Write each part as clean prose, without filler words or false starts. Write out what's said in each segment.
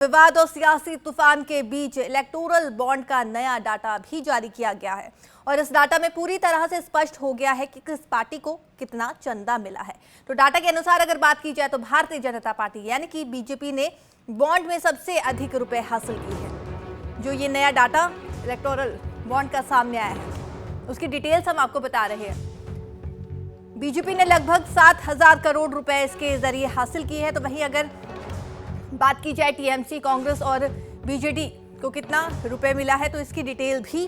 विवाद और सियासी तूफान के बीच इलेक्टोरल बॉन्ड का नया डाटा भी जारी किया गया है और इस डाटा में पूरी तरह से स्पष्ट हो गया है कि किस पार्टी को कितना चंदा मिला है। तो डाटा के अनुसार अगर बात की जाए तो भारतीय जनता पार्टी यानी कि बीजेपी ने बॉन्ड में सबसे अधिक रुपए हासिल की है। जो ये नया डाटा इलेक्टोरल बॉन्ड का सामने आया है उसकी डिटेल्स हम आपको बता रहे हैं। बीजेपी ने लगभग 7,000 करोड़ रुपए इसके जरिए हासिल की है। तो वहीं अगर बात की जाए टीएमसी, कांग्रेस और बीजेडी को कितना रुपए मिला है तो इसकी डिटेल भी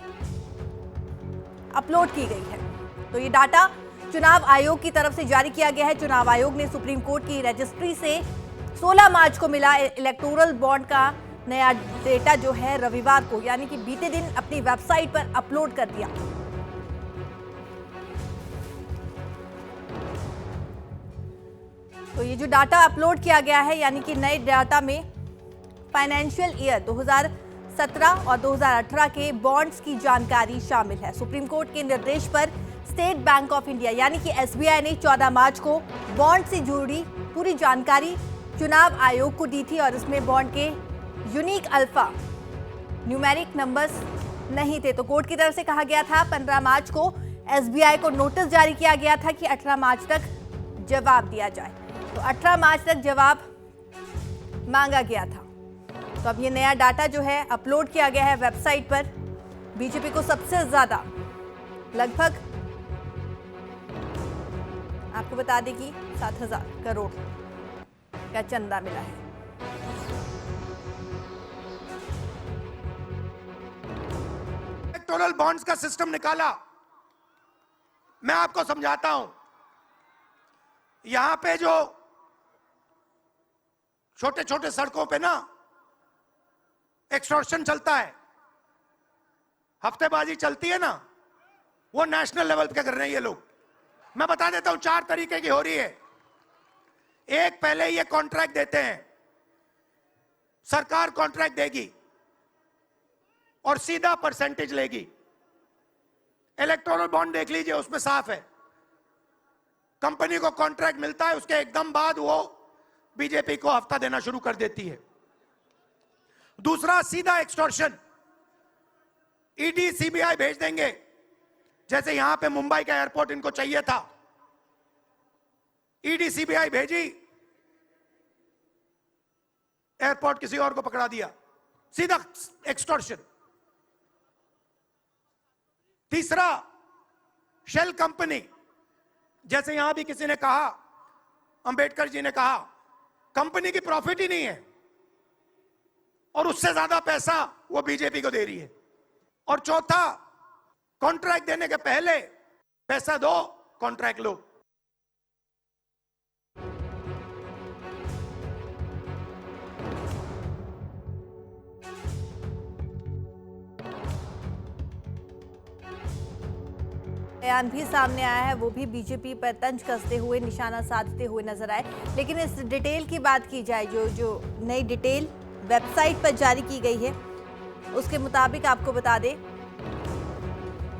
अपलोड की गई है। तो ये डाटा चुनाव आयोग की तरफ से जारी किया गया है। चुनाव आयोग ने सुप्रीम कोर्ट की रजिस्ट्री से 16 मार्च को मिला इलेक्टोरल बॉन्ड का नया डेटा जो है रविवार को यानी कि बीते दिन अपनी वेबसाइट पर अपलोड कर दिया। तो ये जो डाटा अपलोड किया गया है यानी कि नए डाटा में फाइनेंशियल ईयर 2017 और 2018 के बॉन्ड्स की जानकारी शामिल है। सुप्रीम कोर्ट के निर्देश पर स्टेट बैंक ऑफ इंडिया यानी कि एसबीआई ने 14 मार्च को बॉन्ड से जुड़ी पूरी जानकारी चुनाव आयोग को दी थी और इसमें बॉन्ड के यूनिक अल्फा न्यूमेरिक नंबर्स नहीं थे। तो कोर्ट की तरफ से कहा गया था 15 मार्च को एसबीआई को नोटिस जारी किया गया था कि 18 मार्च तक जवाब दिया जाए। तो 18 मार्च तक जवाब मांगा गया था। तो अब ये नया डाटा जो है अपलोड किया गया है वेबसाइट पर। बीजेपी को सबसे ज्यादा लगभग आपको बता दें कि 7,000 करोड़ का चंदा मिला है। इलेक्टोरल बॉन्ड्स का सिस्टम निकाला, मैं आपको समझाता हूं। यहां पे जो छोटे छोटे सड़कों पे ना एक्सटॉर्शन चलता है, हफ्तेबाजी चलती है ना, वो नेशनल लेवल पे कर रहे हैं ये लोग। मैं बता देता हूं 4 तरीके की हो रही है। एक, पहले ये कॉन्ट्रैक्ट देते हैं, सरकार कॉन्ट्रैक्ट देगी और सीधा परसेंटेज लेगी। इलेक्टोरल बॉन्ड देख लीजिए, उसमें साफ है, कंपनी को कॉन्ट्रैक्ट मिलता है, उसके एकदम बाद वो बीजेपी को हफ्ता देना शुरू कर देती है। दूसरा, सीधा एक्सटॉर्शन, ईडी सीबीआई भेज देंगे। जैसे यहां पे मुंबई का एयरपोर्ट इनको चाहिए था, ईडी सीबीआई भेजी, एयरपोर्ट किसी और को पकड़ा दिया, सीधा एक्सटॉर्शन। तीसरा, शेल कंपनी, जैसे यहां भी किसी ने कहा, अंबेडकर जी ने कहा, कंपनी की प्रॉफिट ही नहीं है और उससे ज्यादा पैसा वो बीजेपी को दे रही है। और चौथा, कॉन्ट्रैक्ट देने के पहले पैसा दो, कॉन्ट्रैक्ट लो। बयान भी सामने आया है, वो भी बीजेपी पर तंज कसते हुए, निशाना साधते हुए नजर आए। लेकिन इस डिटेल की बात की जाए, जो नई डिटेल वेबसाइट पर जारी की गई है उसके मुताबिक आपको बता दें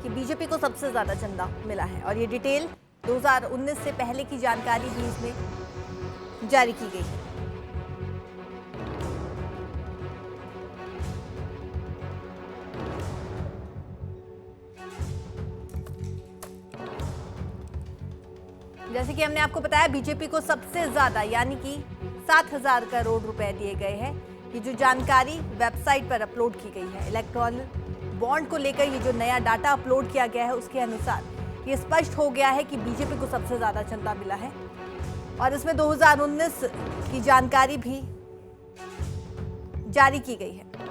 कि बीजेपी को सबसे ज्यादा चंदा मिला है और ये डिटेल 2019 से पहले की जानकारी भी इसमें जारी की गई है। जैसे कि हमने आपको बताया, बीजेपी को सबसे ज्यादा यानी कि 7,000 करोड़ रुपए दिए गए हैं। ये जो जानकारी वेबसाइट पर अपलोड की गई है इलेक्ट्रॉनिक बॉन्ड को लेकर, ये जो नया डाटा अपलोड किया गया है उसके अनुसार ये स्पष्ट हो गया है कि बीजेपी को सबसे ज्यादा चंदा मिला है और इसमें 2019 की जानकारी भी जारी की गई है।